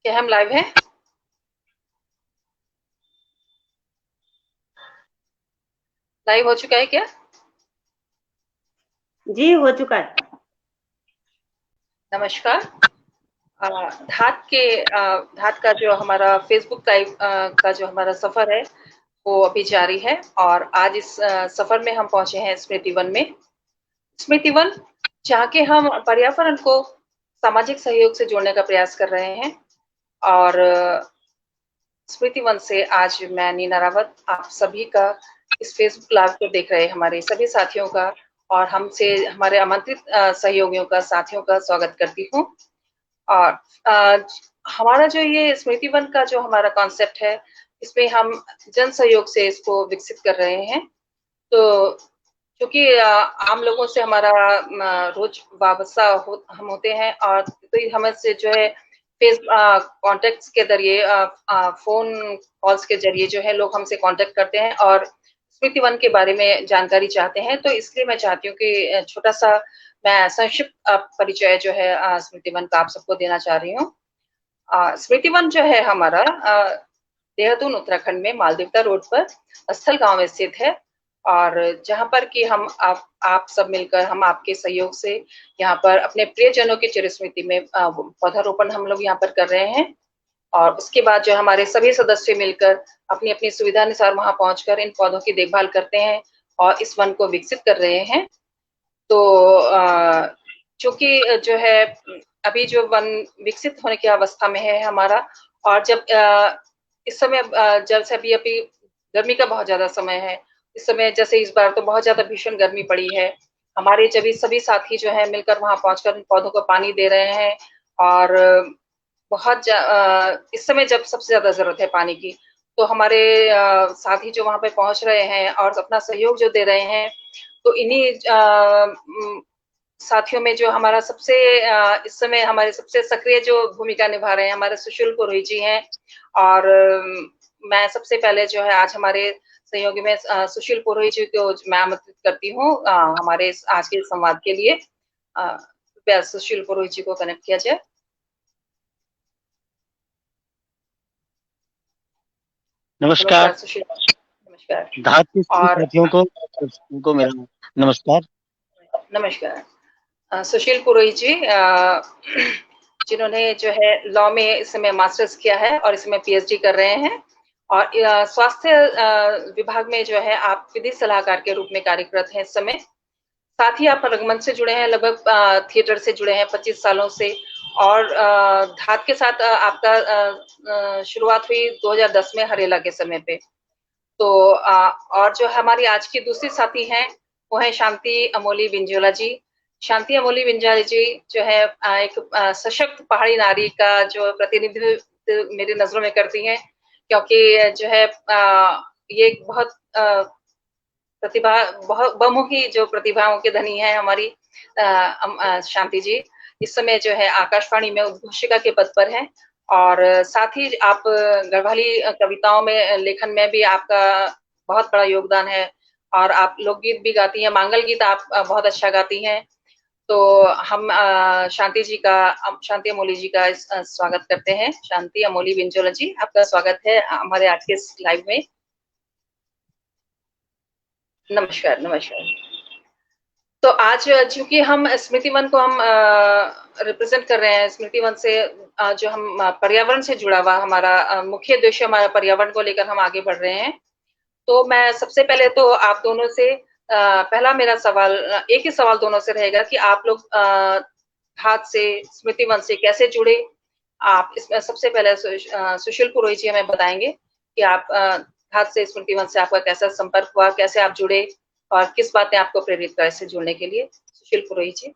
क्या हम लाइव हैं? लाइव हो चुका है क्या? जी हो चुका है। नमस्कार। धात का जो हमारा फेसबुक लाइव का जो हमारा सफर है वो अभी जारी है और आज इस सफर में हम पहुंचे हैं स्मृति वन में। स्मृति वन जहाँ के हम पर्यावरण को सामाजिक सहयोग से जोड़ने का प्रयास कर रहे हैं और स्मृति वन से आज मैं नीना रावत आप सभी का इस फेसबुक लाइव को देख रहे हमारे सभी साथियों का और हमसे हमारे आमंत्रित सहयोगियों का साथियों का स्वागत करती हूँ। और अ, हमारा जो ये स्मृति वन का जो हमारा कॉन्सेप्ट है इसमें हम जन सहयोग से इसको विकसित कर रहे हैं। तो क्योंकि आम लोगों से हमारा रोज वाबस्ता हम होते हैं और तो हमें से जो है फेस कॉन्टेक्ट्स के जरिए फोन कॉल्स के जरिए जो है लोग हमसे कांटेक्ट करते हैं और स्मृति वन के बारे में जानकारी चाहते हैं। तो इसलिए मैं चाहती हूँ कि छोटा सा मैं संक्षिप्त परिचय जो है स्मृति वन का आप सबको देना चाह रही हूँ। स्मृति वन जो है हमारा देहरादून उत्तराखंड में मालदेवता रोड पर स्थल गांव में स्थित है और जहां पर कि हम आप सब मिलकर हम आपके सहयोग से यहाँ पर अपने प्रियजनों की चिर स्मृति में पौधारोपण हम लोग यहाँ पर कर रहे हैं और उसके बाद जो हमारे सभी सदस्य मिलकर अपनी अपनी सुविधा अनुसार वहां पहुंचकर इन पौधों की देखभाल करते हैं और इस वन को विकसित कर रहे हैं। तो चूंकि जो है अभी जो वन विकसित होने की अवस्था में है हमारा और जब इस समय जैसे अभी अभी गर्मी का बहुत ज्यादा समय है। इस समय जैसे इस बार तो बहुत ज्यादा भीषण गर्मी पड़ी है। हमारे जब सभी साथी जो है मिलकर वहां पहुंचकर पौधों को पानी दे रहे हैं और इस समय जब सबसे ज्यादा जरूरत है पानी की तो हमारे साथी जो वहां पे पहुंच रहे हैं और अपना सहयोग जो दे रहे हैं तो इन्हीं साथियों में जो हमारा सबसे इस समय हमारे सबसे सक्रिय जो भूमिका निभा रहे हैं हमारे सुशील पुरोहित जी हैं और मैं सबसे पहले जो है आज हमारे सहयोगी में सुशील पुरोहित जी को मैं आमंत्रित करती हूँ हमारे आज के संवाद के लिए। कृपया सुशील पुरोहित जी को कनेक्ट किया जाए। नमस्कार। नमस्कार सुशील। नमस्कार। धात के सभी और साथियों को मेरा नमस्कार। नमस्कार। सुशील पुरोहित जी जिन्होंने जो है लॉ में इस समय मास्टर्स किया है और इसमें पीएचडी कर रहे हैं और स्वास्थ्य विभाग में जो है आप विधि सलाहकार के रूप में कार्यरत हैं इस समय। साथ ही आप रंगमंच से जुड़े हैं, लगभग थिएटर से जुड़े हैं 25 सालों से और धात के साथ आपका शुरुआत हुई 2010 में हरेला के समय पे। तो और जो हमारी आज की दूसरी साथी हैं वो है शांति अमोली विंजोला जी। शांति अमोली विंजोला जी जो है एक सशक्त पहाड़ी नारी का जो प्रतिनिधित्व मेरी नजरों में करती हैं क्योंकि जो है ये बहुत प्रतिभा बहुत बहुमुखी जो प्रतिभाओं के धनी है हमारी शांति जी। इस समय जो है आकाशवाणी में उद्घोषिका के पद पर हैं और साथ ही आप गढ़वाली कविताओं में लेखन में भी आपका बहुत बड़ा योगदान है और आप लोकगीत भी गाती हैं, मांगल गीत आप बहुत अच्छा गाती हैं। तो हम शांति अमोली जी का स्वागत करते हैं। शांति अमोली विंजोला जी आपका स्वागत है हमारे आज के लाइव में। नमस्कार। नमस्कार। तो आज चूंकि हम स्मृति वन को हम रिप्रेजेंट कर रहे हैं, स्मृति वन से जो हम पर्यावरण से जुड़ा हुआ हमारा मुख्य उद्देश्य हमारा पर्यावरण को लेकर हम आगे बढ़ रहे हैं। तो मैं सबसे पहले तो आप दोनों से पहला मेरा सवाल एक ही सवाल दोनों से रहेगा कि आप लोग हाथ से स्मृति वन से कैसे जुड़े। आप इसमें सबसे पहले सुशील पुरोहित जी हमें बताएंगे कि आप हाथ से स्मृति वन से आपका कैसा संपर्क हुआ, कैसे आप जुड़े और किस बात ने आपको प्रेरित करा इससे जुड़ने के लिए। सुशील पुरोहित जी।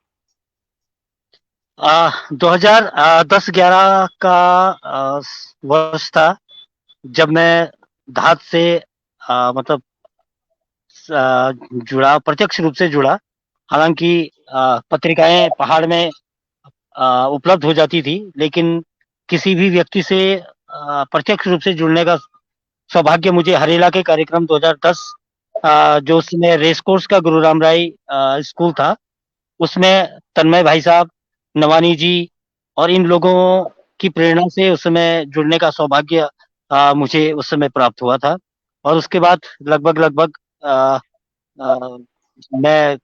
2010-11 का वर्ष था जब मैं धात से मतलब जुड़ा, प्रत्यक्ष रूप से जुड़ा। हालांकि पत्रिकाएं पहाड़ में उपलब्ध हो जाती थी, लेकिन किसी भी व्यक्ति से प्रत्यक्ष रूप से जुड़ने का सौभाग्य मुझे हरेला के कार्यक्रम 2010 जो उस समय रेस कोर्स का गुरु राम राय स्कूल था, उसमें तन्मय भाई साहब, नवानी जी और इन लोगों की प्रेरणा से उस समय जुड़ने का सौभाग्य मुझे उस समय प्राप्त हुआ था। और उसके बाद लगभग अ, अ, मैं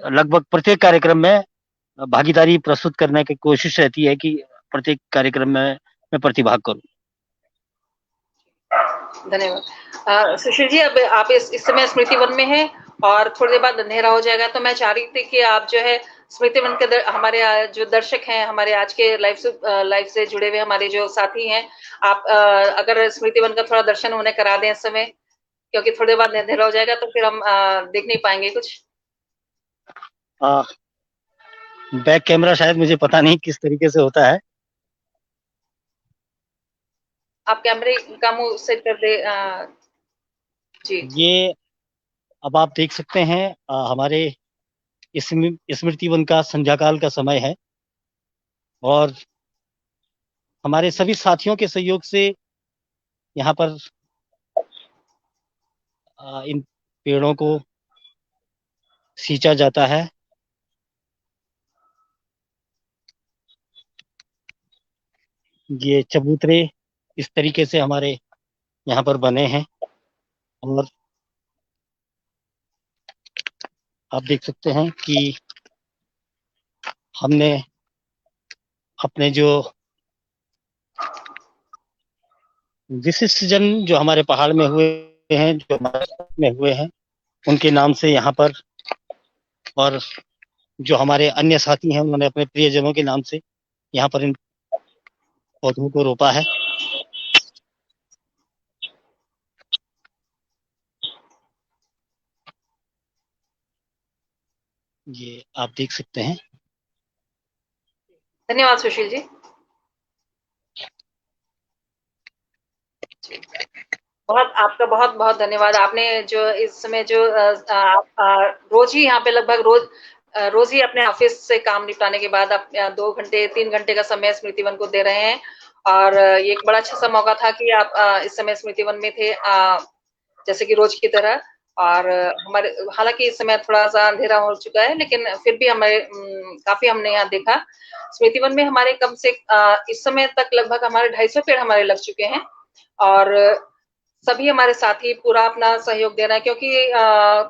लगभग प्रत्येक कार्यक्रम में भागीदारी प्रस्तुत करने की कोशिश रहती है कि प्रत्येक कार्यक्रम में मैं प्रतिभाग करूं। धन्यवाद। सुशील जी, अब आप इस समय स्मृति वन में हैं और थोड़ी देर बाद अंधेरा हो जाएगा, तो मैं चाह रही थी कि आप जो है स्मृति वन के हमारे जो दर्शक हैं, हमारे आज के लाइव से जुड़े हुए हमारे जो साथी हैं, आप अगर स्मृति वन का थोड़ा दर्शन उन्हें करा दें इस समय, क्योंकि थोड़ी देर बाद अंधेरा हो जाएगा तो फिर हम देख नहीं पाएंगे कुछ। बैक कैमरा शायद मुझे पता नहीं किस तरीके से होता है। आप कैमरे का मुंह सेट कर दे। जी। ये अब आप देख सकते हैं हमारे स्मृति वन का संध्या काल का समय है और हमारे सभी साथियों के सहयोग से यहाँ पर इन पेड़ों को सींचा जाता है। ये चबूतरे इस तरीके से हमारे यहाँ पर बने हैं और आप देख सकते हैं कि हमने अपने जो विशिष्ट जन जो हमारे पहाड़ में हुए हैं, जो हमारे में हुए हैं, उनके नाम से यहाँ पर, और जो हमारे अन्य साथी हैं उन्होंने अपने प्रियजनों के नाम से यहाँ पर इन पौधों को रोपा है। ये आप देख सकते हैं। धन्यवाद सुशील जी। आपका बहुत बहुत धन्यवाद। आपने जो इस समय जो रोज ही यहाँ पे लगभग रोज ही अपने ऑफिस से काम निपटाने के बाद आप 2 घंटे 3 घंटे का समय स्मृति वन को दे रहे हैं और ये एक बड़ा अच्छा सा मौका था कि आप इस समय स्मृति वन में थे, जैसे कि रोज की तरह। और हमारे हालांकि इस समय थोड़ा सा अंधेरा हो चुका है, लेकिन फिर भी हमें काफी हमने यहाँ देखा। स्मृति वन में हमारे कम से इस समय तक लगभग हमारे 250 पेड़ हमारे लग चुके हैं और सभी हमारे साथी पूरा अपना सहयोग दे रहे हैं, क्योंकि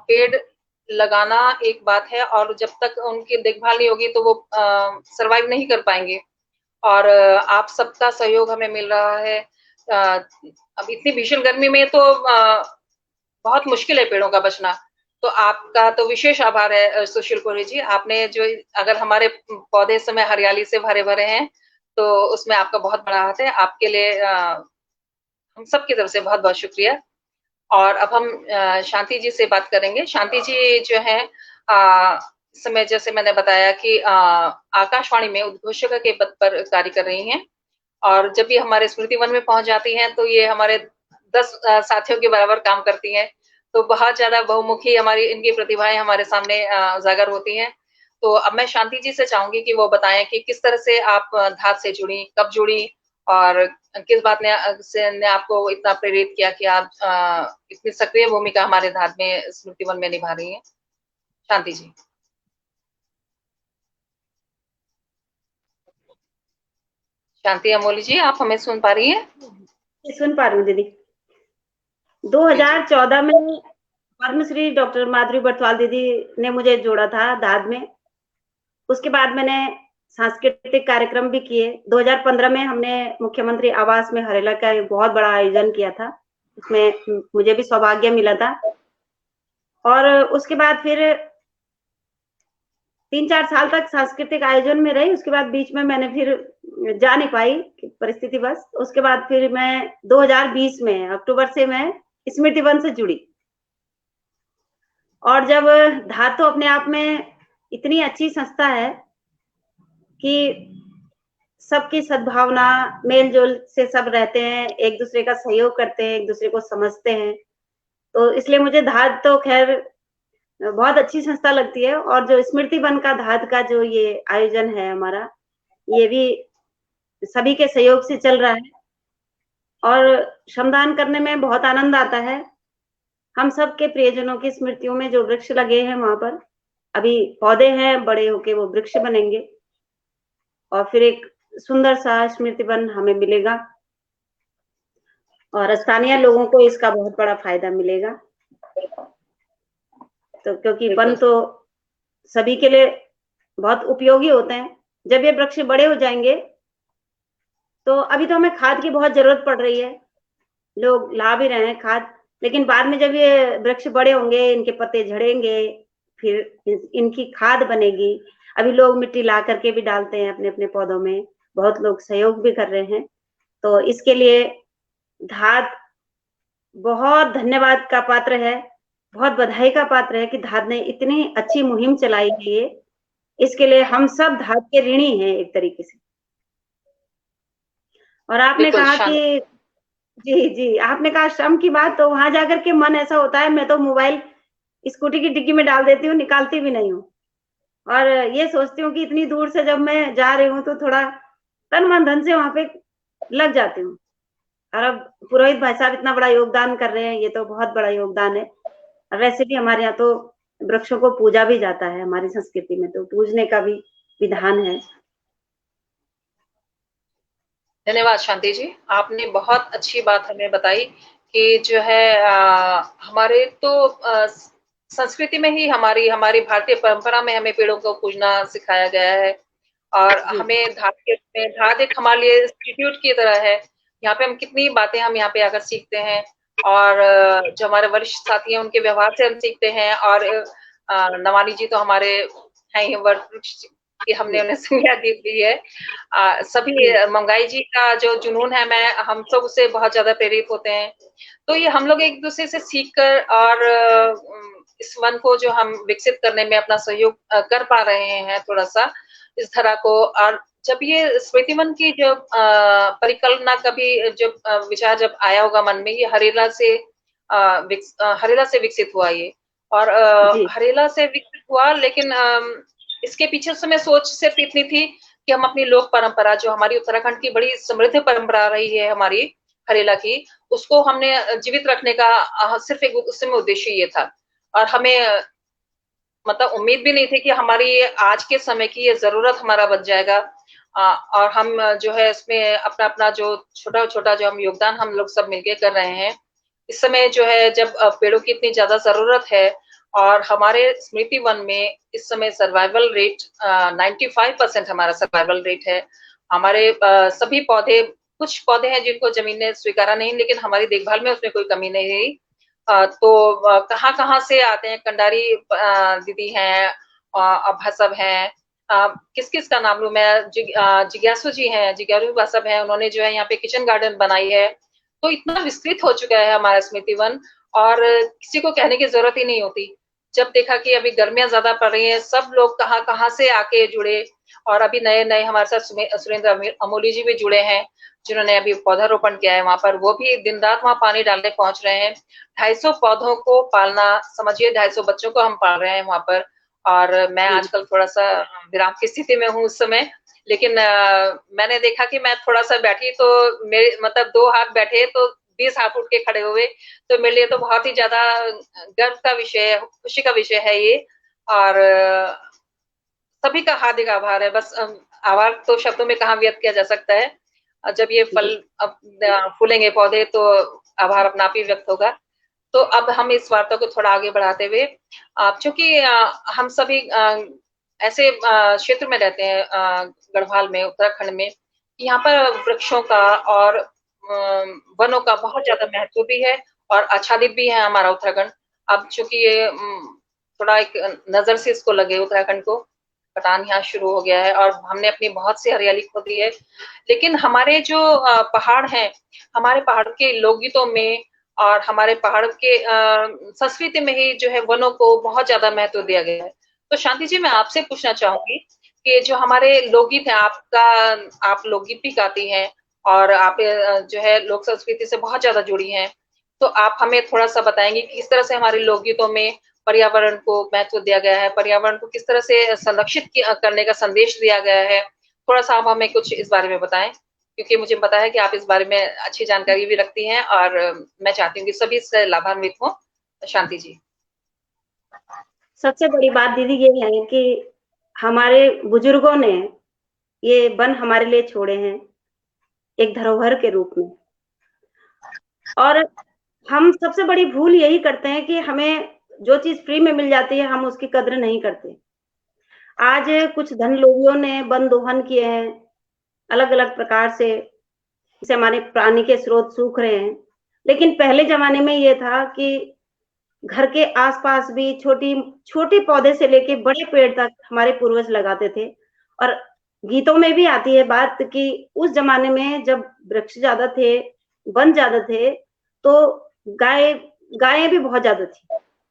पेड़ लगाना एक बात है और जब तक उनकी देखभाल नहीं होगी तो वो सरवाइव नहीं कर पाएंगे। और आप सबका सहयोग हमें मिल रहा है। अब इतनी भीषण गर्मी में तो बहुत मुश्किल है पेड़ों का बचना। तो आपका तो विशेष आभार है सुशील कोहली जी। आपने जो अगर हमारे पौधे इस समय हरियाली से भरे भरे हैं तो उसमें आपका बहुत बड़ा हाथ है। आपके लिए हम सबकी तरफ से बहुत बहुत शुक्रिया। और अब हम शांति जी से बात करेंगे। शांति जी जो है इस समय जैसे मैंने बताया कि आकाशवाणी में उद्घोषक के पद पर कार्य कर रही हैं और जब ये हमारे स्मृति वन में पहुंच जाती हैं तो ये हमारे 10 साथियों के बराबर काम करती हैं। तो बहुत ज्यादा बहुमुखी हमारी इनकी प्रतिभाएं हमारे सामने उजागर होती हैं। तो अब मैं शांति जी से चाहूंगी कि वो बताएं कि किस तरह से आप धात से जुड़ी, कब जुड़ी और किस बात ने आपको इतना प्रेरित किया कि आप इतनी सक्रिय भूमिका हमारे धात में स्मृति वन में निभा रही हैं। शांति जी। शांति अमोली जी, आप हमें सुन पा रही हैं? सुन पा रही हूँ दीदी। 2014 में पद्मश्री डॉक्टर माधुरी बरथवाल दीदी ने मुझे जोड़ा था धाद में। उसके बाद मैंने सांस्कृतिक कार्यक्रम भी किए। 2015 में हमने मुख्यमंत्री आवास में हरेला का एक बहुत बड़ा आयोजन किया था, उसमें मुझे भी सौभाग्य मिला था। और उसके बाद फिर 3-4 साल तक सांस्कृतिक आयोजन में रही। उसके बाद बीच में मैंने फिर जा नहीं पाई परिस्थिति बस। उसके बाद फिर मैं 2020 में अक्टूबर से मैं स्मृति वन से जुड़ी। और जब धातु अपने आप में इतनी अच्छी संस्था है कि सबकी सद्भावना मेल जोल से सब रहते हैं, एक दूसरे का सहयोग करते हैं, एक दूसरे को समझते हैं, तो इसलिए मुझे धात तो खैर बहुत अच्छी संस्था लगती है। और जो स्मृति वन का धात का जो ये आयोजन है हमारा, ये भी सभी के सहयोग से चल रहा है और श्रमदान करने में बहुत आनंद आता है। हम सब के प्रियजनों की स्मृतियों में जो वृक्ष लगे हैं वहां पर अभी पौधे हैं, बड़े होके वो वृक्ष बनेंगे और फिर एक सुंदर सा स्मृति वन हमें मिलेगा और स्थानीय लोगों को इसका बहुत बड़ा फायदा मिलेगा। तो क्योंकि वन तो सभी के लिए बहुत उपयोगी होते हैं। जब ये वृक्ष बड़े हो जाएंगे तो अभी तो हमें खाद की बहुत जरूरत पड़ रही है, लोग ला भी रहे हैं खाद, लेकिन बाद में जब ये वृक्ष बड़े होंगे, इनके पत्ते झड़ेंगे, फिर इनकी खाद बनेगी। अभी लोग मिट्टी ला करके भी डालते हैं अपने अपने पौधों में, बहुत लोग सहयोग भी कर रहे हैं। तो इसके लिए धाद बहुत धन्यवाद का पात्र है, बहुत बधाई का पात्र है कि धाद ने इतनी अच्छी मुहिम चलाई है ये। इसके लिए हम सब धाद के ऋणी हैं एक तरीके से। और आपने कहा कि जी आपने कहा श्रम की बात, तो वहां जाकर के मन ऐसा होता है, मैं तो मोबाइल स्कूटी की डिग्गी में डाल देती हूँ, निकालती भी नहीं हूँ, और ये सोचती हूँ कि इतनी दूर से जब मैं जा रही हूँ तो थोड़ा तन मन धन से वहां पे लग जाती हूँ। और अब पुरोहित भाई साहब इतना बड़ा योगदान कर रहे हैं, ये तो बहुत बड़ा योगदान है। और वैसे भी हमारे यहाँ तो वृक्षों को पूजा भी जाता है, हमारी संस्कृति में तो पूजने का भी विधान है। धन्यवाद शांति जी, आपने बहुत अच्छी बात हमें बताई कि जो है हमारे तो संस्कृति में ही हमारी भारतीय परंपरा में हमें पेड़ों को पूजना सिखाया गया है। और हमें धाद एक हमारे लिए इंस्टीट्यूट की तरह है। यहाँ पे हम कितनी बातें हम यहाँ पे आकर सीखते हैं, और जो हमारे वरिष्ठ साथी हैं उनके व्यवहार से हम सीखते हैं। और नवानी जी तो हमारे हैं ही वृक्ष कि हमने उन्हें संज्ञा दी है। सभी मंगाई जी का जो जुनून है, हम सब उससे बहुत ज्यादा प्रेरित होते हैं। तो ये हम लोग एक दूसरे से सीख कर और इस वन को जो हम विकसित करने में अपना सहयोग कर पा रहे हैं थोड़ा सा इस धरा को। और जब ये स्मृति वन की जो परिकल्पना कभी जब विचार जब आया होगा मन में, ये हरेला से विकसित हुआ ये। और हरेला से विकसित हुआ, लेकिन इसके पीछे उस समय सोच सिर्फ इतनी थी कि हम अपनी लोक परंपरा, जो हमारी उत्तराखंड की बड़ी समृद्ध परंपरा रही है हमारी हरेला की, उसको हमने जीवित रखने का सिर्फ एक उस समय उद्देश्य ये था। और हमें मतलब उम्मीद भी नहीं थी कि हमारी आज के समय की ये जरूरत हमारा बच जाएगा। और हम जो है इसमें अपना अपना जो छोटा छोटा जो हम योगदान हम लोग सब मिलके कर रहे हैं। इस समय जो है जब पेड़ों की इतनी ज्यादा जरूरत है, और हमारे स्मृति वन में इस समय सर्वाइवल रेट 95% हमारा सर्वाइवल रेट है। हमारे सभी पौधे, कुछ पौधे हैं जिनको जमीन ने स्वीकारा नहीं, लेकिन हमारी देखभाल में उसमें कोई कमी नहीं रही। तो कहाँ से आते हैं, कंडारी दीदी हैं, अभा सब हैं, किस किस का नाम लूं मैं, जिज्ञासु जी हैं, जिज्ञासु सब हैं, उन्होंने जो है यहाँ पे किचन गार्डन बनाई है। तो इतना विस्तृत हो चुका है हमारा स्मृति वन, और किसी को कहने की जरूरत ही नहीं होती। जब देखा कि अभी गर्मियां ज्यादा पड़ रही हैं, सब लोग कहाँ से आके जुड़े। और अभी नए हमारे साथ सुरेंद्र अमोली जी भी जुड़े हैं, जिन्होंने अभी पौधारोपण किया है वहां पर। वो भी दिन रात वहां पानी डालने पहुंच रहे हैं। 250 पौधों को पालना, समझिए 250 बच्चों को हम पाल रहे हैं वहां पर। और मैं आजकल थोड़ा सा विराम की स्थिति में हूँ उस समय, लेकिन मैंने देखा कि मैं थोड़ा सा बैठी तो मेरे मतलब 2 हाथ बैठे तो 20 हाथ उठ के खड़े हुए। तो मेरे लिए तो बहुत ही ज्यादा गर्व का विषय है, खुशी का विषय है ये। और सभी का हार्दिक आभार है। बस आभार तो शब्दों में कहाँ व्यक्त किया जा सकता है। जब ये फल अब फूलेंगे पौधे तो आभार अपना आप ही व्यक्त होगा। तो अब हम इस वार्ता को थोड़ा आगे बढ़ाते हुए, चूंकि हम सभी ऐसे क्षेत्र में रहते हैं गढ़वाल में, उत्तराखंड में, यहाँ पर वृक्षों का और वनों का बहुत ज्यादा महत्व भी है और आच्छादित भी है हमारा उत्तराखंड। अब चूंकि ये थोड़ा एक नजर से इसको लगे उत्तराखंड को, कटान यहाँ शुरू हो गया है और हमने अपनी बहुत सी हरियाली खो दी है। लेकिन हमारे जो पहाड़ हैं, हमारे पहाड़ के लोकगीतों में और हमारे पहाड़ के संस्कृति में ही जो है वनों को बहुत ज्यादा महत्व दिया गया है। तो शांति जी, मैं आपसे पूछना चाहूंगी कि जो हमारे लोकगीत है, आप लोकगीत भी गाती हैं और आप जो है लोक संस्कृति से बहुत ज्यादा जुड़ी हैं, तो आप हमें थोड़ा सा बताएंगे कि किस तरह से हमारे लोकगीतों में पर्यावरण को महत्व दिया गया है, पर्यावरण को किस तरह से संरक्षित करने का संदेश दिया गया है। थोड़ा सा आप हमें कुछ इस बारे में बताएं, क्योंकि मुझे पता है कि आप इस बारे में अच्छी जानकारी भी रखती हैं और मैं चाहती हूँ कि सभी इससे लाभान्वित हों। शांति जी। सबसे बड़ी बात दीदी ये है कि हमारे बुजुर्गों ने ये वन हमारे लिए छोड़े हैं एक धरोहर के रूप में। और हम सबसे बड़ी भूल यही करते हैं कि हमें जो चीज़ फ्री में मिल जाती है, हम उसकी कद्र नहीं करते। आज कुछ धन लोभियों ने वन दोहन किए हैं, अलग-अलग प्रकार से, जिससे हमारे पानी के स्रोत सूख रहे हैं। लेकिन पहले ज़माने में ये था कि घर के आस-पास भी छोटी पौधे से लेके बड़े पेड़ तक हमारे पूर्वज लगाते थे। और गीतों में भी आती है बात कि उस ज़माने में जब वृक्ष ज़्यादा थे, वन ज़्यादा थे, तो गाय गायें भी बहुत ज़्यादा थी।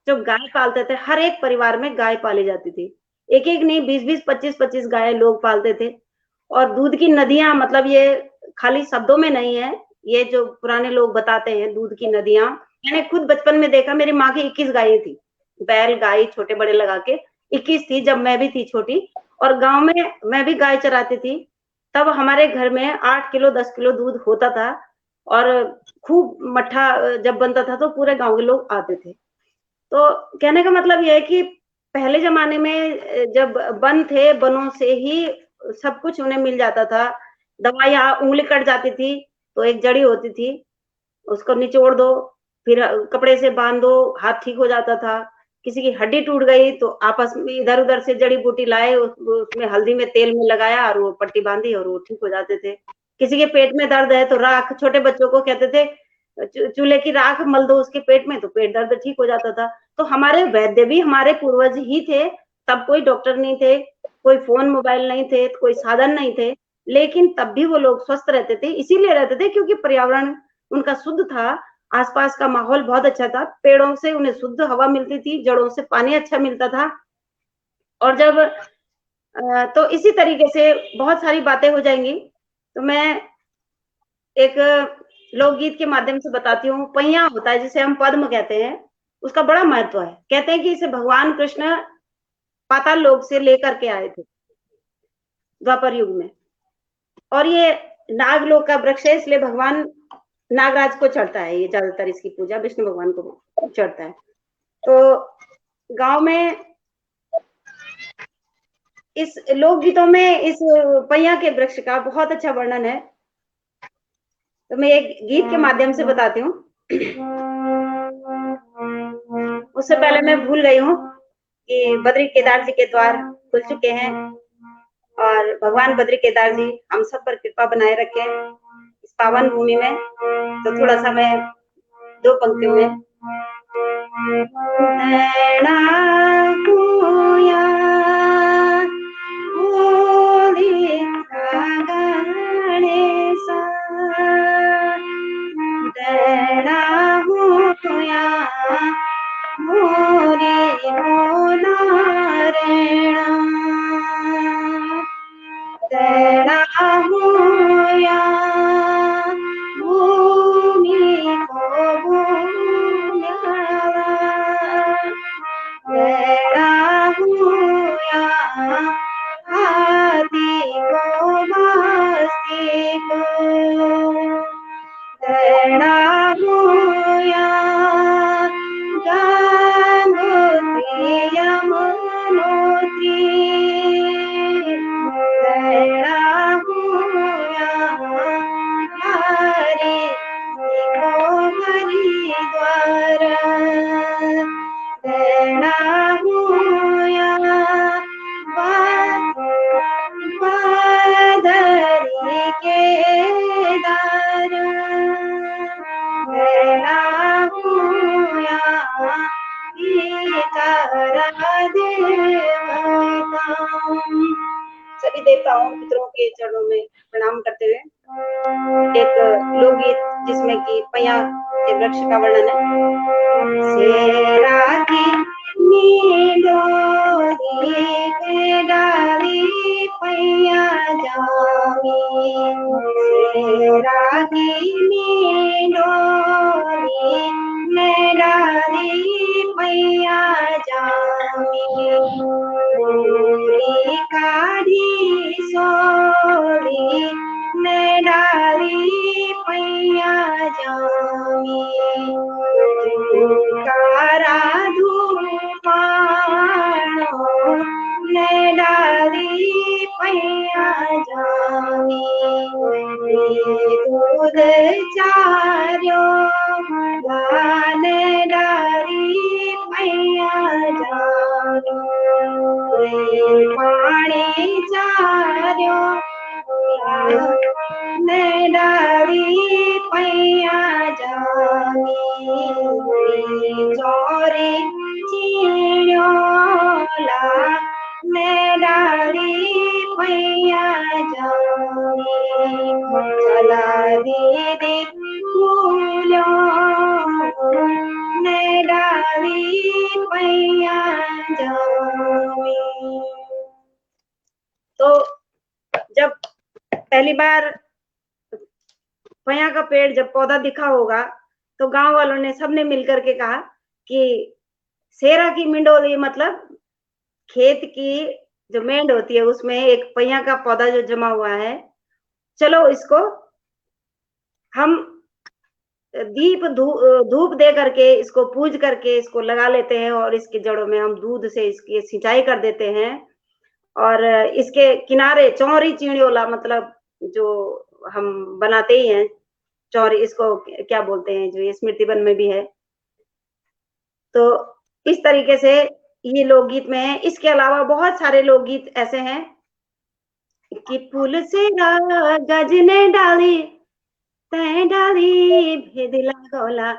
जब गाय पालते थे, हर एक परिवार में गाय पाली जाती थी। एक-एक नहीं 20-20, 25-25 गाय लोग पालते थे। और दूध की नदियाँ, मतलब ये खाली शब्दों में नहीं है, ये जो पुराने लोग बताते हैं दूध की नदियाँ, मैंने खुद बचपन में देखा। मेरी माँ की 21 गायें थी, बैल गाय छोटे-बड़े लगा के 21 थी जब मैं भी थी छोटी। और गाँव में मैं भी गाय चराती थी, तब हमारे घर में 8 किलो 10 किलो दूध होता था। और खूब मट्ठा जब बनता था तो पूरे गाँव के लोग आते थे। तो कहने का मतलब ये है कि पहले ज़माने में जब वन थे, वनों से ही सब कुछ उन्हें मिल जाता था। दवाइयाँ, उँगली कट जाती थी, तो एक जड़ी होती थी, उसको निचोड़ दो, फिर कपड़े से बाँध दो, हाथ ठीक हो जाता था। किसी की हड्डी टूट गई तो आपस में इधर-उधर से जड़ी-बूटी लाए, उसमें हल्दी में तेल में लगाया और वो पट्टी बाँधी और वो ठीक हो जाते थे। किसी के पेट में दर्द है तो राख, छोटे बच्चों को कहते थे चूल्हे की राख मल दो उसके पेट में तो पेट दर्द ठीक हो जाता था। तो हमारे वैद्य भी हमारे पूर्वज ही थे, तब कोई डॉक्टर नहीं थे, कोई फ़ोन मोबाइल नहीं थे, कोई साधन नहीं थे, लेकिन तब भी वो लोग स्वस्थ रहते थे। इसीलिए रहते थे क्योंकि पर्यावरण उनका शुद्ध था, आस-पास का माहौल बहुत अच्छा था, पेड़ों से उन्हें शुद्ध हवा मिलती थी, जड़ों से पानी अच्छा मिलता था। और जब तो इसी तरीके से बहुत सारी बातें हो जाएँगी, तो मैं एक लोकगीत के माध्यम से बताती हूँ। पैया होता है जिसे हम पद्म कहते हैं, उसका बड़ा महत्व है। कहते हैं कि इसे भगवान कृष्ण पाताल लोक से लेकर के आए थे, द्वापर युग में। और ये नागलोक का वृक्ष है, इसलिए भगवान नागराज को चढ़ता है, ये ज़्यादातर इसकी पूजा विष्णु भगवान को चढ़ता है। तो गाँव में इस लोकगीतों में इस पैया के वृक्ष का बहुत अच्छा वर्णन है। तो मैं एक गीत के माध्यम से बताती हूँ। उससे पहले मैं भूल गई हूँ कि बद्री केदार जी के द्वार खुल चुके हैं और भगवान बद्री केदार जी हम सब पर कृपा बनाए रखें इस पावन भूमि में। तो थोड़ा सा मैं 2 पंक्तियों में सभी देवताओं पितरों के चरणों में प्रणाम करते हुए एक लोकगीत जिसमें कि पैया के वृक्ष का वर्णन है। सेरा की नीलोरी के डाली पैया जामी, सेरा की नीलोरी में डाली पैया जामी, काढ़ी सोरी ने डाली पैया जामी, कारा धूपाणो ने डाली पैया जामी। दूध चारो दान डाली पैया जानो, पानी चारो दान डाली पैया जानी, चोरी चीणोला डाली पैया जानी, चला दीदी फूलों ने डाली पैया जानी। तो जब पहली बार पैया का पेड़ जब पौधा दिखा होगा तो गांव वालों ने सबने मिलकर के कहा कि सेरा की मिंडोली, मतलब खेत की जो मेंढ होती है उसमें एक पैया का पौधा जो जमा हुआ है, चलो इसको हम दीप धूप दे करके इसको पूज करके इसको लगा लेते हैं और इसकी जड़ों में हम दूध से इसकी सिंचाई कर देते हैं, और इसके किनारे चौरी चिड़ियोला, मतलब जो हम बनाते ही हैं चौरी, इसको क्या बोलते हैं जो ये स्मृति वन में भी है। तो इस तरीके से ये लोकगीत में है। इसके अलावा बहुत सारे लोकगीत ऐसे हैं कि फूल से गजने डाली तै डाली भेद लगोला,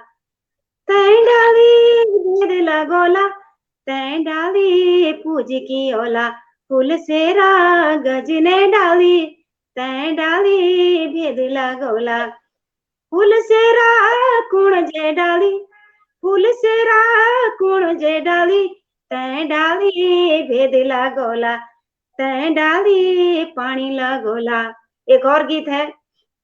तै डाली भेद लगोला, तै डाली पूज की ओला, फूल से गजने डाली तै डाली भेद लगोला, फूल से कुण जे डाली, फूल से कुण जे डाली, तै डाली भेद लगोला, तै डाली पानी लगोला। एक और गीत है,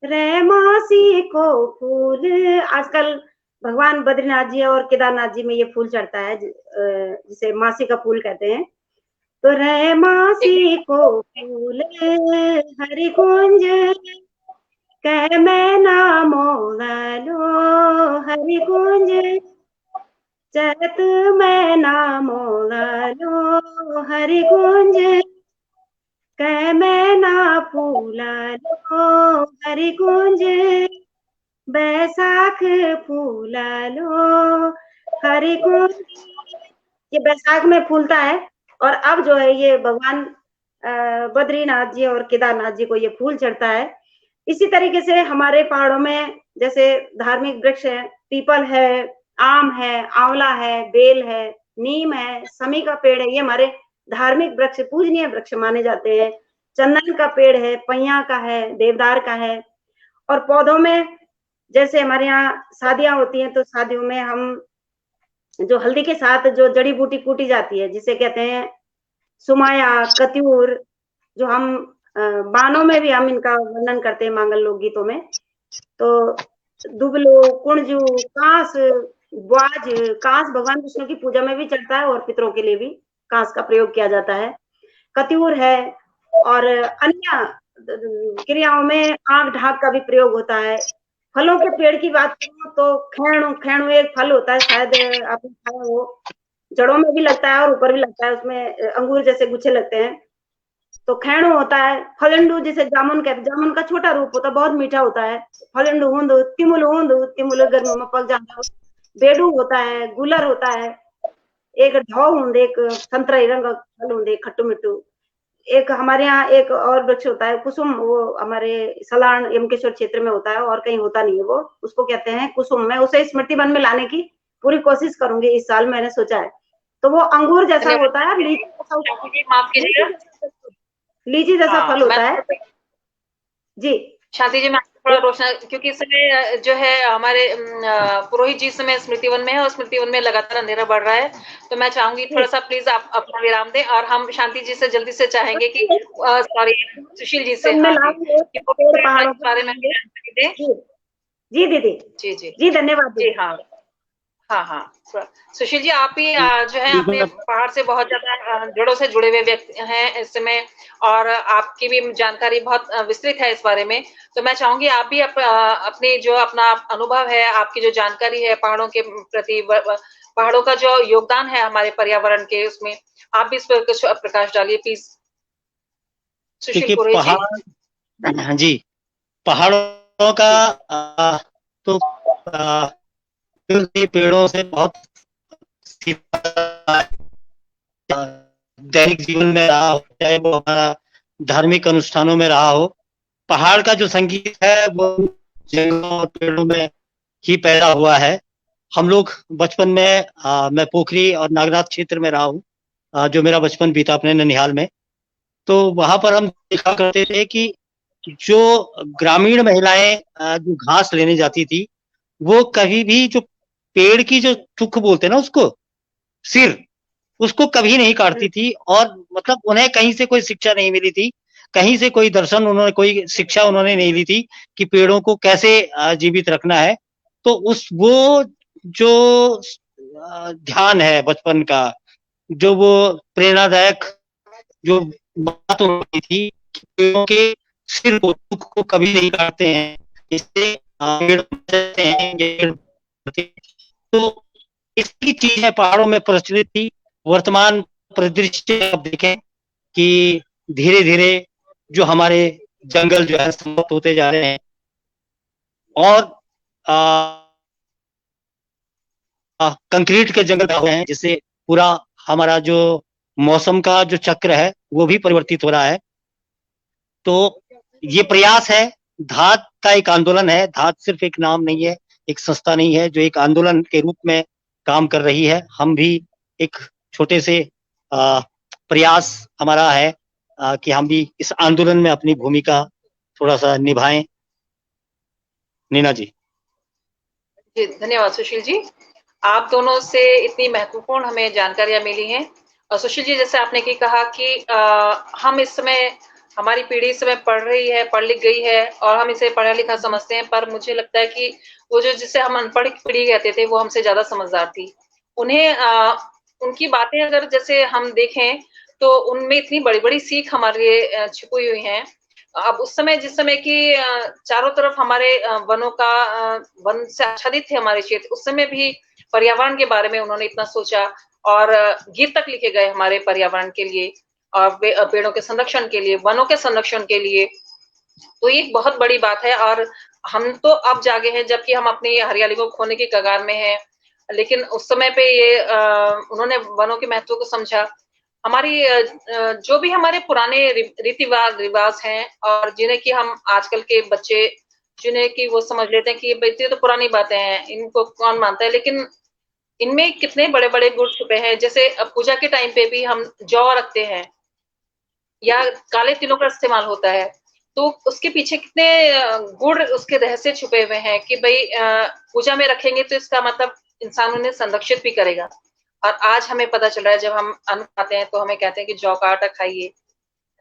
रे मासी को फूल, आजकल भगवान बद्रीनाथ जी और केदारनाथ जी में ये फूल चढ़ता है जिसे मासी का फूल कहते हैं। तो रे मासी को फूल हरि कुंज कह मैं नामो लो, हरि कुंज चैत मैं नामो लो, हरि कुंज कह मैं ना फूला लो, हरि कुंज बैसाख फूला लो, हरि कुंज। ये बैसाख में फूलता है और अब जो है ये भगवान बद्रीनाथ जी और केदारनाथ जी को ये फूल चढ़ता है। इसी तरीके से हमारे पहाड़ों में जैसे धार्मिक वृक्ष है, पीपल है, आम है, आंवला है, बेल है, नीम है, समी का पेड़ है, ये हमारे धार्मिक वृक्ष, पूजनीय वृक्ष माने जाते हैं। चंदन का पेड़ है, पैया का है, देवदार का है। और पौधों में जैसे हमारे यहाँ शादियां होती हैं तो शादियों में हम जो हल्दी के साथ जो जड़ी बूटी कूटी जाती है जिसे कहते हैं सुमाया, कत्यूर, जो हम बानों में भी हम इनका वर्णन करते हैं मांगल लोकगीतों में। तो दुबलो, कुणजू, कांस, ब्वाज, कांस भगवान विष्णु की पूजा में भी चढ़ता है और पितरों के लिए भी कांस का प्रयोग किया जाता है। कत्यूर है और अन्य क्रियाओं में आंख ढाक का भी प्रयोग होता है। फलों के पेड़ की बात करूं तो खैणु एक फल होता है, शायद आपने खाया हो, जड़ों में भी लगता है और ऊपर भी लगता है, उसमें अंगूर जैसे गुच्छे लगते हैं। तो खैणु होता है। फलंडू जिसे जामुन कहते हैं, जामुन का छोटा रूप होता है, बहुत मीठा होता है। फलंडू हुंदू, तिमुल गर्मी में पक जाता है। बेडू होता है, गुलर होता है, एक ढौ हुंद, एक संतरा रंग का फल हुंद, एक खट्टू मिट्टू। एक हमारे यहाँ एक और वृक्ष होता है कुसुम, वो हमारे सलाण यमकेश्वर क्षेत्र में होता है और कहीं होता नहीं है, वो उसको कहते हैं कुसुम। मैं उसे स्मृति वन में लाने की पूरी कोशिश करूंगी इस साल, मैंने सोचा है। तो वो अंगूर जैसा होता है, माफ कीजिएगा, लीची जैसा फल होता है। जी शांति जी, मैं थोड़ा रोशन, क्योंकि इस समय जो है हमारे पुरोहित जी इस समय स्मृति वन में है और स्मृति वन में लगातार अंधेरा बढ़ रहा है, तो मैं चाहूंगी थोड़ा सा प्लीज आप अपना विराम दें और हम शांति जी से जल्दी से चाहेंगे कि सॉरी सुशील जी से बारे में जानकारी दें। जी दीदी, जी जी जी धन्यवाद जी। हाँ हाँ हाँ, सुशील जी आप भी जो है अपने पहाड़ से बहुत ज्यादा जड़ों से जुड़े हुए व्यक्ति हैं इस समय और आपकी भी जानकारी बहुत विस्तृत है इस बारे में, तो मैं चाहूंगी आप भी अपने जो अपना अनुभव है, आपकी जो जानकारी है पहाड़ों के प्रति, पहाड़ों का जो योगदान है हमारे पर्यावरण के, उसमें आप भी इस पर कुछ प्रकाश डालिए प्लीज। सुशील पुरोहित जी। जी, पहाड़ों का तो पेड़ों से बहुत दैनिक जीवन में रहा हो, चाहे वो हमारा धार्मिक अनुष्ठानों में रहा हो। पहाड़ का जो संगीत है वो जंगलों और पेड़ों में ही पैदा हुआ है। हम लोग बचपन में मैं पोखरी और नागनाथ क्षेत्र में रहा हूँ, जो मेरा बचपन बीता अपने ननिहाल में। तो वहां पर हम देखा करते थे कि जो ग्रामीण महिलाएं जो घास लेने जाती थी, वो कभी भी जो पेड़ की जो चुख बोलते ना उसको, सिर, उसको कभी नहीं काटती थी। और मतलब उन्हें कहीं से कोई शिक्षा नहीं मिली थी, कहीं से कोई दर्शन उन्होंने, कोई शिक्षा उन्होंने नहीं ली थी कि पेड़ों को कैसे जीवित रखना है। तो उस वो जो ध्यान है बचपन का, जो वो प्रेरणादायक जो बात होती थी कि पेड़ों के सिर को, चुख को कभी नहीं काटते हैं, इससे पेड़ बचते हैं, ये पेड़। तो इसकी चीजें पहाड़ों में प्रचलित थी। वर्तमान परिदृश्य आप देखें कि धीरे धीरे जो हमारे जंगल जो है समाप्त होते जा रहे हैं, और कंक्रीट के जंगल हो रहे हैं, जिससे पूरा हमारा जो मौसम का जो चक्र है वो भी परिवर्तित हो रहा है। तो ये प्रयास है, धात का एक आंदोलन है। धात सिर्फ एक नाम नहीं है, एक संस्था नहीं है, जो एक आंदोलन के रूप में काम कर रही है। हम भी एक छोटे से प्रयास हमारा है कि हम भी इस आंदोलन में अपनी भूमिका थोड़ा सा निभाएं। नीना जी। जी, धन्यवाद सुशील जी। आप दोनों से इतनी महत्वपूर्ण हमें जानकारियां मिली हैं। और सुशील जी, जैसे आपने की कहा कि हम इस समय, हमारी पीढ़ी इस समय पढ़ रही है, पढ़ लिख गई है और हम इसे पढ़ा लिखा समझते हैं, पर मुझे लगता है कि वो जो जिसे हम अनपढ़ पीढ़ी कहते थे वो हमसे ज्यादा समझदार थी। उन्हें उनकी बातें अगर जैसे हम देखें तो उनमें इतनी बड़ी बड़ी सीख हमारे छुपी हुई हैं। अब उस समय, जिस समय की चारों तरफ हमारे वनों का वन से आच्छादित थे हमारे क्षेत्र, उस समय भी पर्यावरण के बारे में उन्होंने इतना सोचा और गीत तक लिखे गए हमारे पर्यावरण के लिए और पेड़ों के संरक्षण के लिए, वनों के संरक्षण के लिए। तो ये एक बहुत बड़ी बात है और हम तो अब जागे हैं जबकि हम अपनी हरियाली को खोने की कगार में हैं। लेकिन उस समय पे ये उन्होंने वनों के महत्व को समझा। हमारी जो भी हमारे पुराने रीति रिवाज हैं और जिन्हें कि हम आजकल के बच्चे, जिन्हें कि वो समझ लेते हैं कि ये तो पुरानी बातें हैं, इनको कौन मानता है, लेकिन इनमें कितने बड़े बड़े गुण छुपे हैं। जैसे पूजा के टाइम पे भी हम जौ रखते हैं या काले तिलों का इस्तेमाल होता है, तो उसके पीछे कितने गुण, उसके रहस्य छुपे हुए हैं कि भाई पूजा में रखेंगे तो इसका मतलब इंसान उन्हें संरक्षित भी करेगा। और आज हमें पता चल रहा है, जब हम अन्न खाते हैं तो हमें कहते हैं कि जौ का आटा खाइए,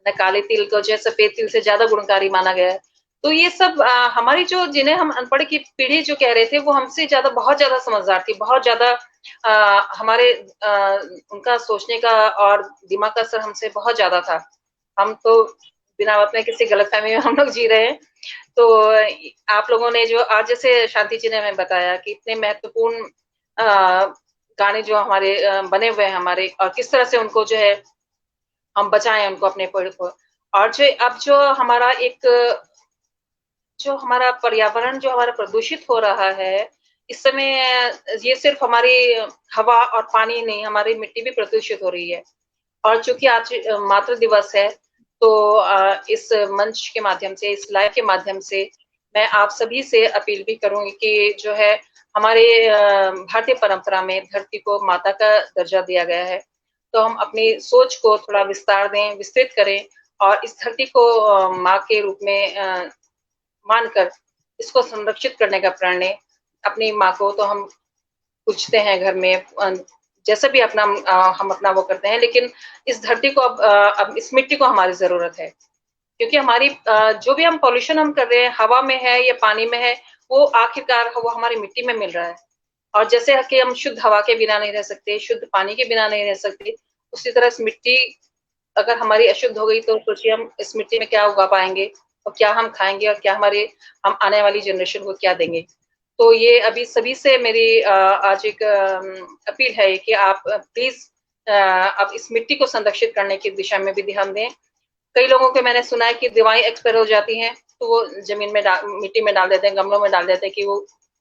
न काले तिल को जो सफेद तिल से ज्यादा गुणकारी माना गया है। तो ये सब हमारी जो, जिन्हें हम अनपढ़ की पीढ़ी जो कह रहे थे, वो हमसे ज्यादा, बहुत ज्यादा समझदार थी, बहुत ज्यादा हमारे उनका सोचने का और दिमाग का असर हमसे बहुत ज्यादा था। हम तो बिना अपने किसी गलतफहमी में हम लोग जी रहे हैं। तो आप लोगों ने जो आज, जैसे शांति जी ने हमें बताया कि इतने महत्वपूर्ण गाने जो हमारे बने हुए हैं हमारे, और किस तरह से उनको जो है हम बचाएं उनको, अपने पेड़ को। और जो अब जो हमारा एक, जो हमारा पर्यावरण जो हमारा प्रदूषित हो रहा है इस समय, ये सिर्फ हमारी हवा और पानी नहीं, हमारी मिट्टी भी प्रदूषित हो रही है। और चूंकि आज मातृ दिवस है, तो इस मंच के माध्यम से, इस लाइव के माध्यम से मैं आप सभी से अपील भी करूंगी कि जो है हमारे भारतीय परंपरा में धरती को माता का दर्जा दिया गया है, तो हम अपनी सोच को थोड़ा विस्तार दें, विस्तृत करें और इस धरती को माँ के रूप में मानकर इसको संरक्षित करने का प्रण लें। अपनी माँ को तो हम पूजते हैं घर में, जैसा भी अपना हम अपना वो करते हैं, लेकिन इस धरती को अब इस मिट्टी को हमारी जरूरत है, क्योंकि हमारी जो भी हम पॉल्यूशन हम कर रहे हैं, हवा में है या पानी में है, वो आखिरकार वो हमारी मिट्टी में मिल रहा है। और जैसे कि हम शुद्ध हवा के बिना नहीं रह सकते, शुद्ध पानी के बिना नहीं रह सकते, उसी तरह इस मिट्टी अगर हमारी अशुद्ध हो गई तो सोचिए हम इस मिट्टी में क्या उगा पाएंगे और क्या हम खाएंगे और क्या हम आने वाली जनरेशन को क्या देंगे। तो ये अभी सभी से मेरी आज एक अपील है कि आप प्लीज अब इस मिट्टी को संरक्षित करने की दिशा में भी ध्यान दें। कई लोगों के मैंने सुना है कि दवाएं एक्सपायर हो जाती हैं, तो वो जमीन में मिट्टी में डाल देते हैं, गमलों में डाल देते हैं कि वो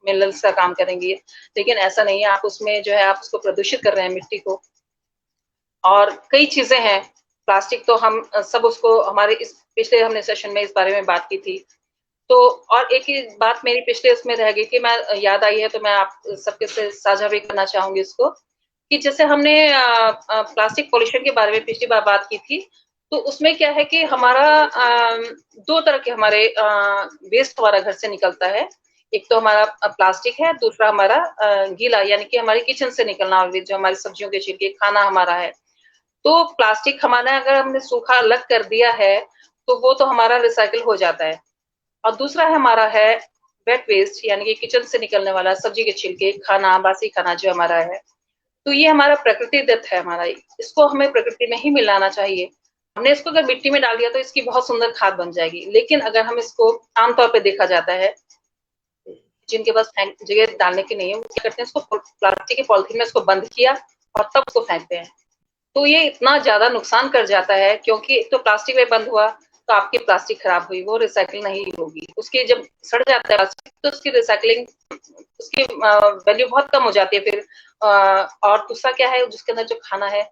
मिनरल्स का काम करेंगी, लेकिन ऐसा नहीं है। आप उसमें जो है आप उसको प्रदूषित कर रहे हैं मिट्टी को। और कई चीजें हैं, प्लास्टिक तो हम सब उसको हमारे इस पिछले हमने सेशन में इस बारे में बात की थी। तो और एक ही बात मेरी पिछले उसमें रह गई थी, मैं याद आई है तो मैं आप सबके से साझा भी करना चाहूंगी इसको, कि जैसे हमने प्लास्टिक पॉल्यूशन के बारे में पिछली बार बात की थी, तो उसमें क्या है कि हमारा दो तरह के हमारे वेस्ट हमारा घर से निकलता है। एक तो हमारा प्लास्टिक है, दूसरा हमारा गीला यानी कि हमारी किचन से निकलना जो हमारी सब्जियों के छिलके खाना हमारा है। तो प्लास्टिक हमारा अगर हमने सूखा अलग कर दिया है तो वो तो हमारा रिसाइकिल हो जाता है। और दूसरा हमारा है वेट वेस्ट यानी कि किचन से निकलने वाला सब्जी के छिलके खाना, बासी खाना जो हमारा है, तो ये हमारा प्रकृति दत्त है हमारा, इसको हमें प्रकृति में ही मिलाना चाहिए। हमने इसको अगर मिट्टी में डाल दिया तो इसकी बहुत सुंदर खाद बन जाएगी, लेकिन अगर हम इसको आमतौर पर देखा जाता है जिनके पास जगह डालने की नहीं है, वो क्या करते हैं, इसको प्लास्टिक के पॉलिथीन में इसको बंद किया और तब उसको फेंकते हैं। तो ये इतना ज्यादा नुकसान कर जाता है, क्योंकि एक तो प्लास्टिक में बंद हुआ तो आपकी प्लास्टिक खराब हुई, वो रिसाइकिल नहीं होगी। उसकी जब सड़ जाता है प्लास्टिक तो उसकी रिसाइकलिंग, उसकी वैल्यू बहुत कम हो जाती है फिर। और दूसरा क्या है, जिसके अंदर जो खाना है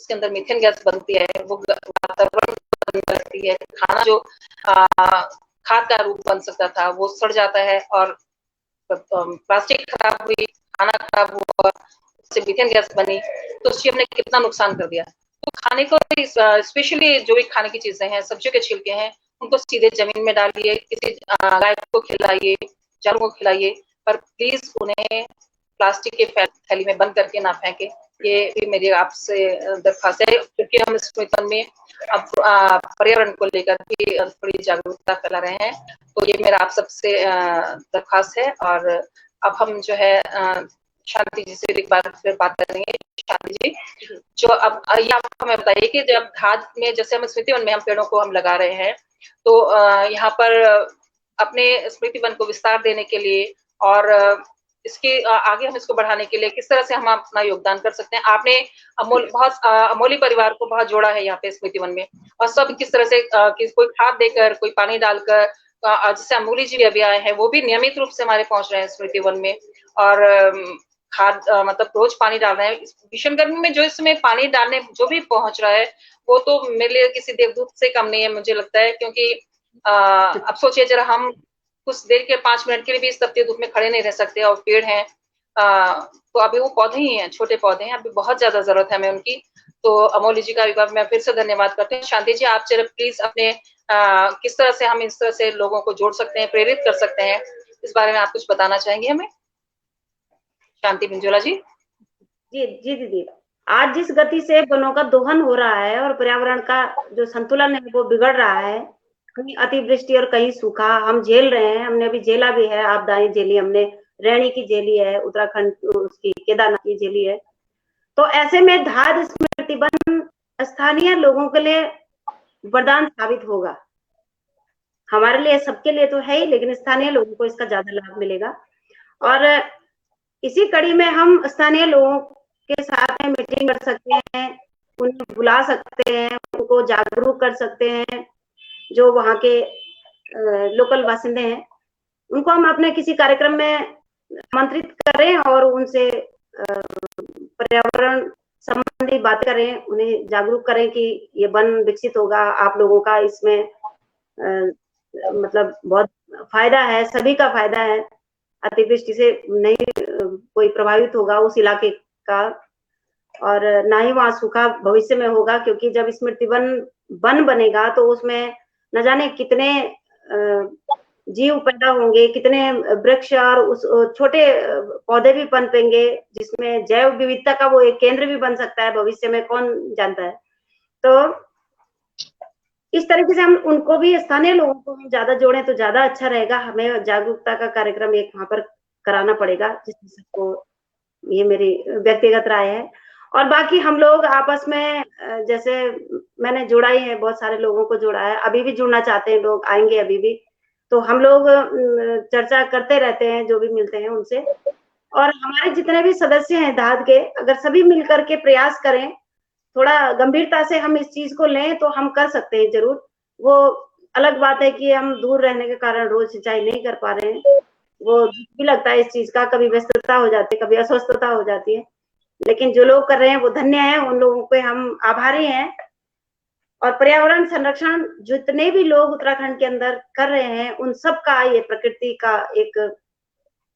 उसके अंदर मीथेन गैस बनती है, वो वातावरण करती है। खाना जो खाद का रूप बन सकता था वो सड़ जाता है, और प्लास्टिक खराब हुई, खाना खराब हुआ, उससे मीथेन गैस बनी, तो उससे हमने कितना नुकसान कर दिया। तो खाने को स्पेशली जो भी खाने की चीजें हैं, सब्जियों के छिलके हैं, उनको सीधे जमीन में डालिए, किसी गाय को खिलाइए, जानवरों को खिलाइए, पर प्लीज उन्हें प्लास्टिक के थैली में बंद करके ना फेंके। ये भी मेरी आपसे दरख्वास्त है, क्योंकि हम इस मिशन में अब पर्यावरण को लेकर भी थोड़ी जागरूकता फैला रहे हैं। तो ये मेरा आप सबसे दरख्वास्त है। और अब हम जो है शांति जी से एक बार फिर बात करेंगे। शांति जी, जो अब ये आप हमें बताइए कि जब खाद में, जैसे हम स्मृति वन में हम पेड़ों को हम लगा रहे हैं, तो यहाँ पर अपने स्मृति वन को विस्तार देने के लिए और इसके आगे हम इसको बढ़ाने के लिए किस तरह से हम अपना योगदान कर सकते हैं। आपने अमोली परिवार को बहुत जोड़ा है यहाँ पे स्मृति वन में, और सब किस तरह से कोई खाद देकर, कोई पानी डालकर, जैसे अमोली जी अभी आए हैं, वो भी नियमित रूप से हमारे पहुंच रहे हैं स्मृति वन में, और खाद मतलब रोज पानी डाल रहे हैं। भीषण गर्मी में जो इसमें पानी डालने जो भी पहुंच रहा है, वो तो मेरे लिए किसी देवदूत से कम नहीं है मुझे लगता है। क्योंकि अब सोचिए जरा, हम कुछ देर के 5 मिनट के लिए भी इस तपती धूप में खड़े नहीं रह सकते, और पेड़ हैं तो अभी वो पौधे ही हैं, छोटे पौधे हैं, अभी बहुत ज्यादा जरूरत है हमें उनकी। तो अमोली जी का एक बार मैं फिर से धन्यवाद करते हैं। शांति जी, आप जरा प्लीज अपने किस तरह से हम इस तरह से लोगों को जोड़ सकते हैं, प्रेरित कर सकते हैं, इस बारे में आप कुछ बताना चाहेंगे हमें? शांति बिंजोला जी। जी जी दीदी, आज जिस गति से वनों का दोहन हो रहा है और पर्यावरण का जो संतुलन है वो बिगड़ रहा है, कहीं अतिवृष्टि और कहीं सूखा हम झेल रहे हैं। हमने अभी झेला भी है, आपदाएं झेली हमने, रैणी की झेली है, उत्तराखंड उसकी केदारनाथ की झेली है। तो ऐसे में धाद स्मृति वन स्थानीय लोगों के लिए वरदान साबित होगा। हमारे लिए, सबके लिए तो है ही, लेकिन स्थानीय लोगों को इसका ज्यादा लाभ मिलेगा। और इसी कड़ी में हम स्थानीय लोगों के साथ में मीटिंग कर सकते हैं, उन्हें बुला सकते हैं, उनको जागरूक कर सकते हैं। जो वहाँ के लोकल बासिंदे हैं उनको हम अपने किसी कार्यक्रम में आमंत्रित करें और उनसे पर्यावरण संबंधी बात करें, उन्हें जागरूक करें कि ये वन विकसित होगा, आप लोगों का इसमें मतलब बहुत फायदा है, सभी का फायदा है। अतिवृष्टि से नहीं कोई प्रभावित होगा उस इलाके का, और ना ही वहाँ सूखा भविष्य में होगा, क्योंकि जब स्मृति वन बनेगा तो उसमें न जाने कितने जीव पैदा होंगे, कितने वृक्ष और उस छोटे पौधे भी पनपेंगे, जिसमें जैव विविधता का वो एक केंद्र भी बन सकता है भविष्य में, कौन जानता है। तो इस तरीके से हम उनको भी, स्थानीय लोगों को हम ज्यादा जोड़ें तो ज्यादा अच्छा रहेगा। हमें जागरूकता का कार्यक्रम एक वहां पर कराना पड़ेगा, जिसमें सबको, ये मेरी व्यक्तिगत राय है। और बाकी हम लोग आपस में, जैसे मैंने जोड़ा ही है, बहुत सारे लोगों को जोड़ा है, अभी भी जुड़ना चाहते हैं लोग, आएंगे अभी भी, तो हम लोग चर्चा करते रहते हैं जो भी मिलते हैं उनसे। और हमारे जितने भी सदस्य हैं धाद के, अगर सभी मिलकर के प्रयास करें, थोड़ा गंभीरता से हम इस चीज को लें, तो हम कर सकते हैं जरूर। वो अलग बात है कि हम दूर रहने के कारण रोज सिंचाई नहीं कर पा रहे हैं, वो भी लगता है इस चीज का, कभी व्यस्तता हो जाती है, कभी अस्वस्थता हो जाती है, लेकिन जो लोग कर रहे हैं वो धन्य है, उन लोगों पे हम आभारी हैं। और पर्यावरण संरक्षण जितने भी लोग उत्तराखंड के अंदर कर रहे हैं, उन सब का ये प्रकृति का एक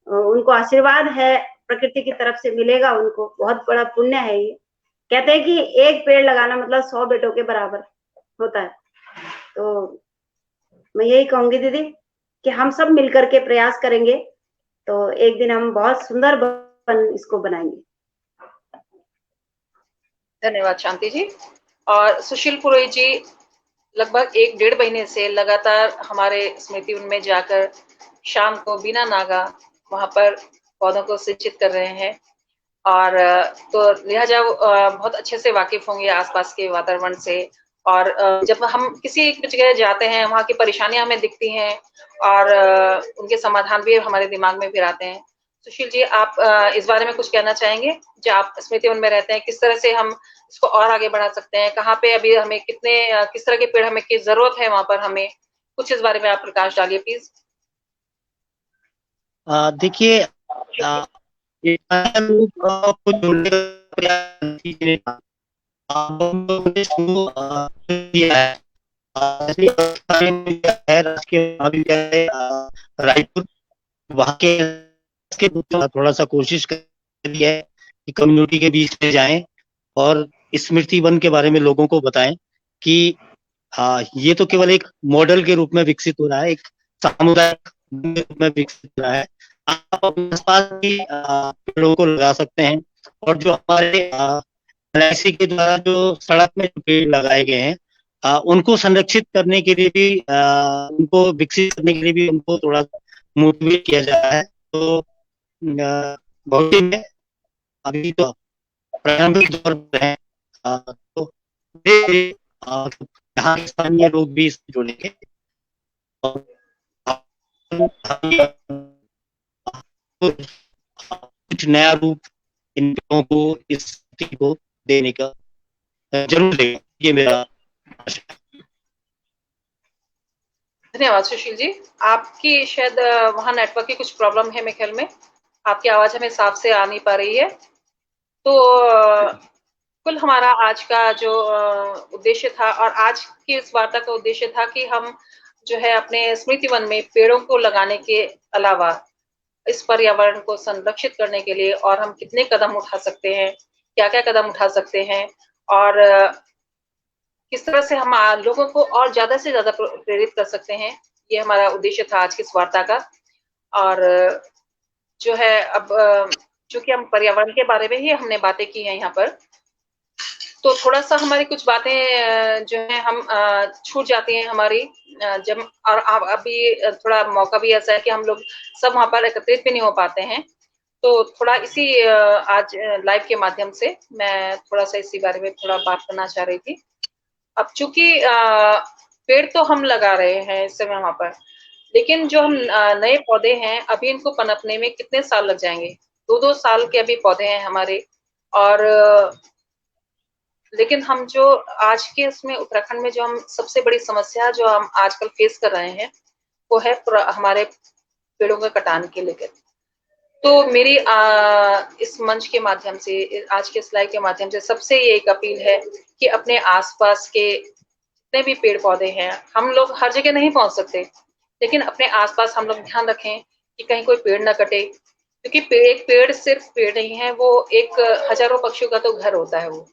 उनको आशीर्वाद है, प्रकृति की तरफ से मिलेगा, उनको बहुत बड़ा पुण्य है ये। कहते हैं कि एक पेड़ लगाना मतलब 100 बेटों के बराबर होता है। तो मैं यही कहूंगी दीदी कि हम सब मिलकर के प्रयास करेंगे तो एक दिन हम बहुत सुंदर इसको बनाएंगे। धन्यवाद शांति जी। और सुशील पुरोहित जी लगभग 1-1.5 महीने से लगातार हमारे स्मृति वन में जाकर शाम को बिना नागा वहां पर पौधों को सिंचित कर रहे हैं, और तो लिहाजा बहुत अच्छे से वाकिफ होंगे आसपास के वातावरण से। और जब हम किसी एक जगह जाते हैं, वहाँ की परेशानियां हमें दिखती हैं और उनके समाधान भी हमारे दिमाग में फिर आते हैं। सुशील जी, आप इस बारे में कुछ कहना चाहेंगे? जो आप स्मृति वन में रहते हैं, किस तरह से हम इसको और आगे बढ़ा सकते हैं? कहाँ पे अभी हमें किस तरह के पेड़ हमें की जरूरत है वहां पर हमें? कुछ इस बारे में आप प्रकाश डालिए प्लीज। देखिए, को जोड़ने का प्रयास कीजिए। किया है राजकीय महाविद्यालय रायपुर, वहाँ के थोड़ा सा कोशिश करी है कि कम्युनिटी के बीच में जाएं और स्मृति वन के बारे में लोगों को बताएं कि ये तो केवल एक मॉडल के रूप में विकसित हो रहा है, एक सामुदायिक रूप में विकसित हो रहा है। आप अपने आसपास भी पेड़ों को लगा सकते हैं, और जो हमारे LIC के द्वारा जो सड़क में पेड़ लगाए गए हैं, उनको संरक्षित करने के लिए भी, उनको विकसित करने के लिए भी उनको थोड़ा मोटिवेट किया जा रहा है। तो भविष्य में अभी तो प्रारंभिक दौर पर है, तो यहाँ के स्थानीय लोग भी इससे जुड़ेंगे और कुछ नया रूप इन लोगों को, इस स्थिति को देने का जरूर देगा, ये मेरा आशा। धन्यवाद सुशील जी। आपकी शायद वहाँ नेटवर्क की कुछ प्रॉब्लम है, मेरे ख्याल में आपकी आवाज हमें साफ से आ नहीं पा रही है। तो कुल हमारा आज का जो उद्देश्य था, और आज की इस वार्ता का उद्देश्य था कि हम जो है अपने स्मृति वन में पेड़ों को लगाने के अलावा इस पर्यावरण को संरक्षित करने के लिए और हम कितने कदम उठा सकते हैं, क्या क्या कदम उठा सकते हैं, और किस तरह से हम लोगों को और ज्यादा से ज्यादा प्रेरित कर सकते हैं, ये हमारा उद्देश्य था आज की इस वार्ता का। और जो है अब चूंकि हम पर्यावरण के बारे में ही हमने बातें की हैं यहाँ पर, तो थोड़ा सा हमारी कुछ बातें जो है हम छूट जाती हैं हमारी, जब और अभी थोड़ा मौका भी ऐसा है कि हम लोग सब वहां पर एकत्रित भी नहीं हो पाते हैं। तो थोड़ा इसी आज लाइव के माध्यम से मैं थोड़ा सा इसी बारे में थोड़ा बात करना चाह रही थी। अब चूंकि पेड़ तो हम लगा रहे हैं इस समय वहां पर, लेकिन जो हम नए पौधे हैं अभी इनको पनपने में कितने साल लग जाएंगे? 2-2 साल के अभी पौधे हैं हमारे। और लेकिन हम जो आज के इसमें उत्तराखंड में जो हम सबसे बड़ी समस्या जो हम आजकल फेस कर रहे हैं, वो है हमारे पेड़ों का कटान के लेकर। तो मेरी इस मंच के माध्यम से, आज के स्लाइड के माध्यम से सबसे ये एक अपील है कि अपने आसपास के जितने भी पेड़ पौधे हैं, हम लोग हर जगह नहीं पहुंच सकते, लेकिन अपने आसपास हम लोग ध्यान रखें कि कहीं कोई पेड़ ना कटे, क्योंकि एक पेड़ सिर्फ पेड़ नहीं है, वो एक हजारों पक्षियों का तो घर होता है वो।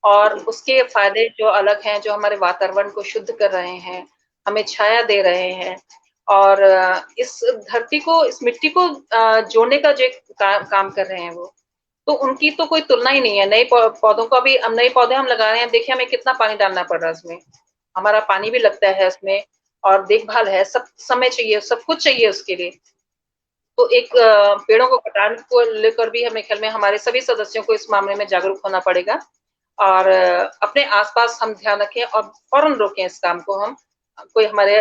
और उसके फायदे जो अलग हैं, जो हमारे वातावरण को शुद्ध कर रहे हैं, हमें छाया दे रहे हैं, और इस धरती को, इस मिट्टी को जोड़ने का जो काम कर रहे हैं वो, तो उनकी तो कोई तुलना ही नहीं है। नए पौधों का भी, नए पौधे हम लगा रहे हैं, देखिए हमें कितना पानी डालना पड़ रहा है उसमें, हमारा पानी भी लगता है उसमें, और देखभाल है, सब समय चाहिए, सब कुछ चाहिए उसके लिए। तो एक पेड़ों को कटान को लेकर भी हमें ख्याल में हमारे सभी सदस्यों को इस मामले में जागरूक होना पड़ेगा, और अपने आसपास हम ध्यान रखें और फौरन रोकें इस काम को। हम कोई हमारे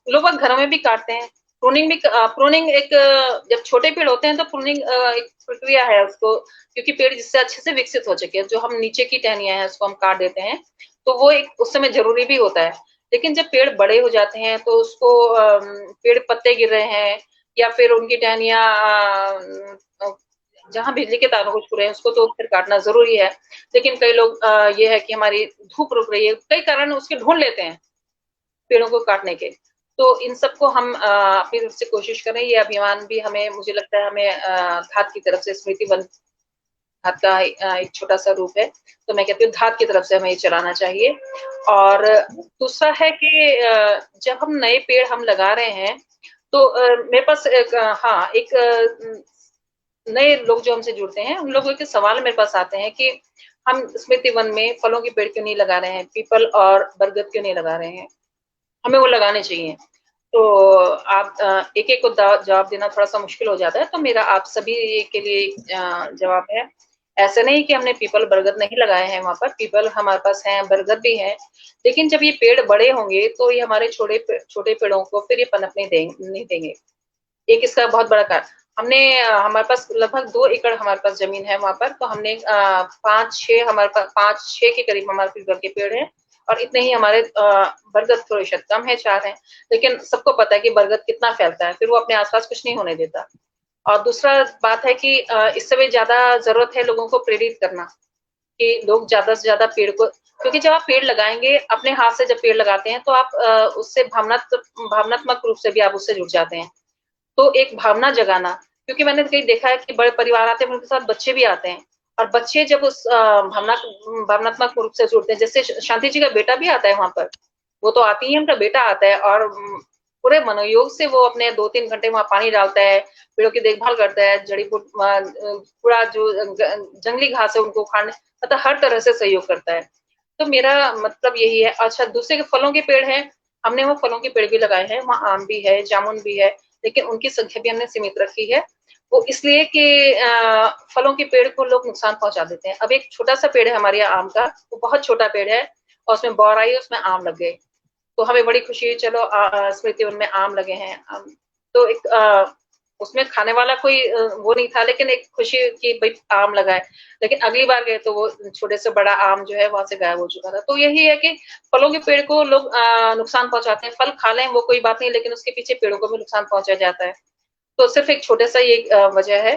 लोग घरों में भी काटते हैं, प्रूनिंग एक, जब छोटे पेड़ होते हैं तो प्रूनिंग एक प्रक्रिया है उसको, क्योंकि पेड़ जिससे अच्छे से विकसित हो चुके हैं, जो हम नीचे की टहनियां हैं उसको हम काट देते हैं, तो वो एक उस समय जरूरी भी होता है। लेकिन जब पेड़ बड़े हो जाते हैं तो उसको पेड़ पत्ते गिर रहे हैं या फिर उनकी टहनियाँ जहाँ बिजली के तारों को छू रहे हैं उसको तो फिर काटना ज़रूरी है। लेकिन कई लोग ये है कि हमारी धूप रुक रही है, कई कारण उसके ढूँढ लेते हैं पेड़ों को काटने के। तो इन सबको हम अपनी तरफ से कोशिश करें। ये अभियान भी हमें मुझे लगता है हमें धात की तरफ से स्मृति वन धात का एक छोटा-सा रूप है। तो मैं कहती हूँ धात की तरफ से हमें ये चलाना चाहिए। और दूसरा है कि जब हम नए पेड़ हम लगा रहे हैं तो मेरे पास एक हाँ, एक नए लोग जो हमसे जुड़ते हैं उन लोगों के सवाल मेरे पास आते हैं कि हम स्मृति वन में फलों के पेड़ क्यों नहीं लगा रहे हैं, पीपल और बरगद क्यों नहीं लगा रहे हैं, हमें वो लगाने चाहिए। तो आप एक-एक को जवाब देना थोड़ा-सा मुश्किल हो जाता है, तो मेरा आप सभी के लिए जवाब है। ऐसा नहीं कि हमने पीपल, बरगद नहीं लगाए हैं वहाँ पर, पीपल हमारे पास हैं, बरगद भी हैं, लेकिन जब ये पेड़ बड़े होंगे, तो ये हमारे छोटे पेड़ों को फिर ये पनपने नहीं देंगे। एक इसका बहुत बड़ा कारण हमने हमारे पास लगभग 2 एकड़ हमारे पास ज़मीन है वहाँ पर, तो हमने 5-6 हमारे पास 5-6 के करीब हमारे पीपल के पेड़ हैं और इतने ही हमारे बरगद थोड़े शायद कम है, 4 हैं। लेकिन सबको पता है कि बरगद कितना फैलता है, फिर वो अपने आस-पास कुछ नहीं होने देता। और दूसरा बात है कि इस समय ज़्यादा ज़रूरत है लोगों को प्रेरित करना, कि लोग ज़्यादा से ज़्यादा पेड़ को क्योंकि जब आप पेड़ लगाएँगे, अपने हाथ से जब पेड़ लगाते हैं, तो आप उससे भावनात्मक रूप से भी आप उससे जुड़ जाते हैं। तो एक भावना जगाना क्योंकि मैंने कहीं देखा है कि बड़े परिवार आते हैं उनके साथ बच्चे भी आते हैं और बच्चे जब उस भावनात्मक रूप से जुड़ते हैं जैसे शांति जी का बेटा भी आता है वहां पर वो तो आती है उनका बेटा आता है और पूरे मनोयोग से वो अपने 2-3 घंटे वहां पानी डालता है पेड़ों की देखभाल करता है जड़ी पूरा जो जंगली घास है उनको उखाड़ने मतलब हर तरह से सहयोग करता है तो मेरा मतलब यही है अच्छा दूसरे के फलों के पेड़ है हमने वो फलों के पेड़ भी लगाए हैं वहाँ आम भी है जामुन भी है लेकिन उनकी संख्या भी हमने सीमित रखी है वो इसलिए कि फलों के पेड़ को लोग नुकसान पहुंचा देते हैं अब एक छोटा सा पेड़ है हमारे यहाँ आम का वो बहुत छोटा पेड़ है और उसमें बौर आई उसमें आम लग गए तो हमें बड़ी खुशी हुई चलो स्मृति उनमें आम लगे हैं तो एक उसमें खाने वाला कोई वो नहीं था लेकिन एक खुशी कि भाई आम लगा है लेकिन अगली बार गए तो वो छोटे से बड़ा आम जो है वहां से गायब हो चुका था तो यही है कि फलों के पेड़ को लोग नुकसान पहुंचाते हैं फल खा लें वो कोई बात नहीं लेकिन उसके पीछे पेड़ों को भी नुकसान पहुंचाया जाता है तो सिर्फ एक छोटे सा ये वजह है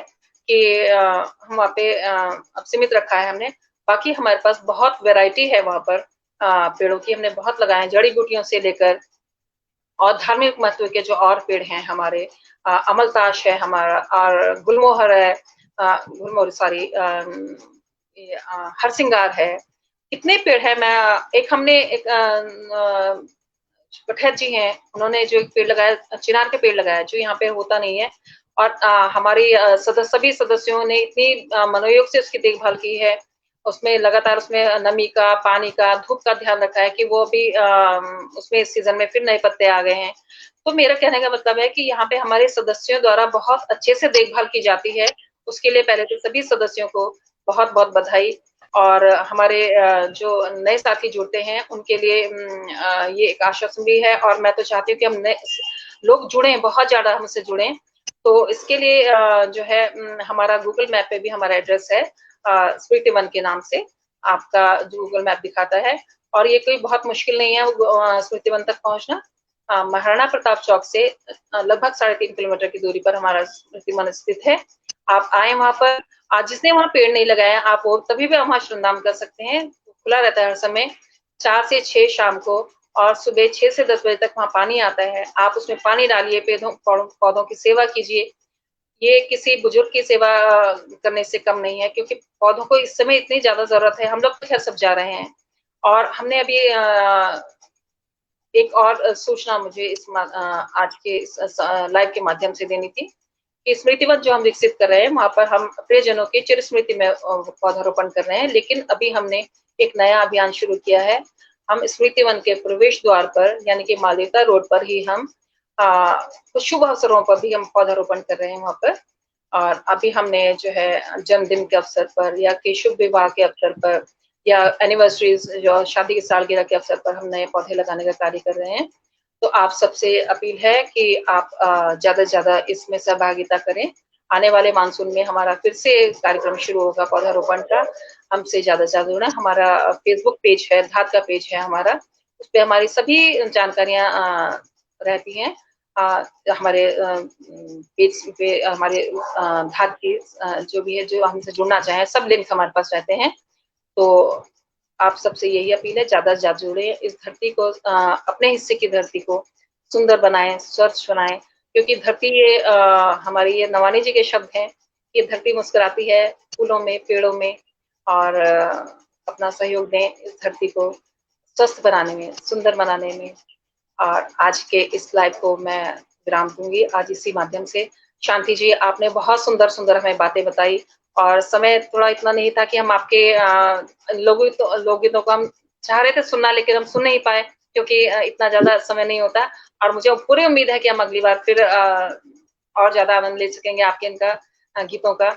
कि हम वहाँ पे अब सीमित रखा है हमने बाकी हमारे पास बहुत वैरायटी है वहाँ पर पेड़ों की हमने बहुत लगाए हैं जड़ी बूटियों से लेकर और धार्मिक महत्व के जो और पेड़ हैं हमारे अमलताश है हमारा और गुलमोहर है गुलमोहर सॉरी हरसिंगार है इतने पेड़ है मैं एक हमने एक कटहर जी हैं उन्होंने जो एक पेड़ लगाया चिनार के पेड़ लगाया जो यहाँ पे होता नहीं है और हमारी सभी सदस्यों ने इतनी मनोयोग से उसकी देखभाल की है उसमें लगातार उसमें नमी का पानी का धूप का ध्यान रखा है कि वो अभी उसमें इस सीजन में फिर नए पत्ते आ गए हैं तो मेरा कहने का मतलब है कि यहाँ पे हमारे सदस्यों द्वारा बहुत अच्छे से देखभाल की जाती है उसके लिए पहले तो सभी सदस्यों को बहुत बहुत बधाई और हमारे जो नए साथी जुड़ते हैं उनके लिए ये एक आश्वासन भी है और मैं तो चाहती हूँ कि हम लोग जुड़े बहुत ज्यादा हमसे जुड़े तो इसके लिए जो है हमारा गूगल मैप पे भी हमारा एड्रेस है स्मृति वन के नाम से आपका गूगल मैप दिखाता है और ये कोई बहुत मुश्किल नहीं है स्मृति वन तक पहुंचना महाराणा प्रताप चौक से लगभग 3.5 किलोमीटर की दूरी पर हमारा स्मृति वन स्थित है आप आए वहां पर आज जिसने वहां पेड़ नहीं लगाया आप वो तभी भी वहां श्रमदान कर सकते हैं खुला रहता है हर समय 4 से 6 शाम को और सुबह 6 से 10 बजे तक वहां पानी आता है आप उसमें पानी डालिए पौधों की सेवा कीजिए ये किसी बुजुर्ग की सेवा करने से कम नहीं है क्योंकि पौधों को इस समय इतनी ज्यादा जरूरत है हम लोग तो खैर सब जा रहे हैं और हमने अभी एक और सूचना मुझे इस आज के लाइव के माध्यम से देनी थी कि स्मृति वन जो हम विकसित कर रहे हैं वहां पर हम प्रियजनों की चिर स्मृति में पौधारोपण कर रहे हैं लेकिन अभी हमने एक नया अभियान शुरू किया है हम स्मृति वन के प्रवेश द्वार पर यानी कि मालवीयता रोड पर ही हम कुछ शुभ अवसरों पर भी हम पौधारोपण कर रहे हैं वहां पर और अभी हमने जो है जन्मदिन के अवसर पर या कि शुभ विवाह के अवसर पर या एनिवर्सरीज जो शादी की सालगिरह के अवसर पर हम नए पौधे लगाने का कार्य कर रहे हैं तो आप सबसे अपील है कि आप ज्यादा से ज्यादा इसमें सहभागिता करें आने वाले मानसून में हमारा फिर से कार्यक्रम शुरू होगा पौधारोपण का हमसे ज्यादा से ज्यादा जुड़े हमारा फेसबुक पेज है धात का पेज है हमारा उस पे हमारी सभी जानकारियां रहती हैं। हमारे पेज पे हमारे धात की जो भी है, जो हमसे जुड़ना चाहे, सब लिंक हमारे पास रहते हैं। तो आप सबसे यही अपील है, ज्यादा से ज्यादा जुड़े, इस धरती को अपने हिस्से की धरती को सुंदर बनाएं, स्वच्छ बनाएं, क्योंकि धरती ये हमारी ये नवानी जी के शब्द हैं, ये धरती मुस्कुराती है फूलों में, पेड़ों में, और अपना सहयोग दें इस धरती को स्वस्थ बनाने में, सुंदर बनाने में। और आज के इस लाइव को मैं विराम दूंगी आज इसी माध्यम से। शांति जी, आपने बहुत सुंदर सुंदर हमें बातें बताई, और समय थोड़ा इतना नहीं था कि हम आपके लोकगीतों को हम चाह रहे थे सुनना, लेकिन हम सुन नहीं पाए क्योंकि इतना ज्यादा समय नहीं होता। और मुझे पूरी उम्मीद है कि हम अगली बार फिर और ज्यादा आनंद ले सकेंगे आपके इनका गीतों का,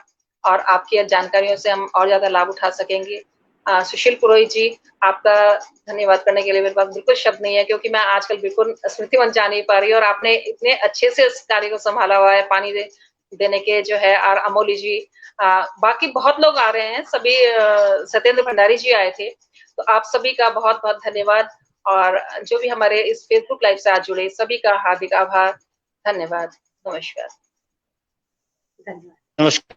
और आपकी जानकारियों से हम और ज्यादा लाभ उठा सकेंगे। सुशील पुरोहित जी, आपका धन्यवाद करने के लिए मेरे पास बिल्कुल शब्द नहीं है, क्योंकि मैं आजकल बिल्कुल स्मृतिवन जा नहीं पा रही, और आपने इतने अच्छे से इस कार्य को संभाला हुआ है, पानी देने के जो है। और अमोली जी, बाकी बहुत लोग आ रहे हैं, सभी सत्येंद्र भंडारी जी आए थे, तो आप सभी का बहुत बहुत धन्यवाद। और जो भी हमारे इस फेसबुक लाइव से आज जुड़े, सभी का हार्दिक आभार, धन्यवाद, नमस्कार। धन्यवाद। नमस्कार।